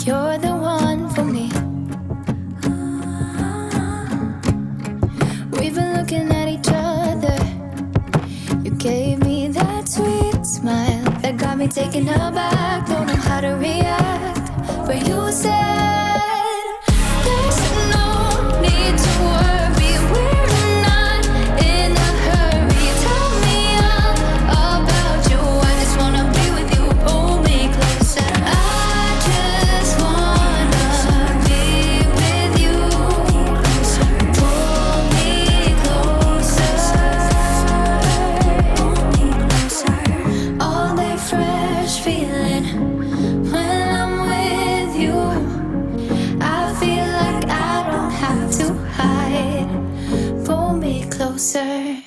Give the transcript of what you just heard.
You're the one for me. We've been looking at each other. You gave me that sweet smile that got me taken aback. Don't know how to react, but you said there's no need to worry. We're not in a hurry. Tell me all about you. I just wanna be with you. Pull me closer. I just wanna be with you. Pull me closer. All that fresh feeling when I'm with you. I feel like I don't have to hide. Pull me closer.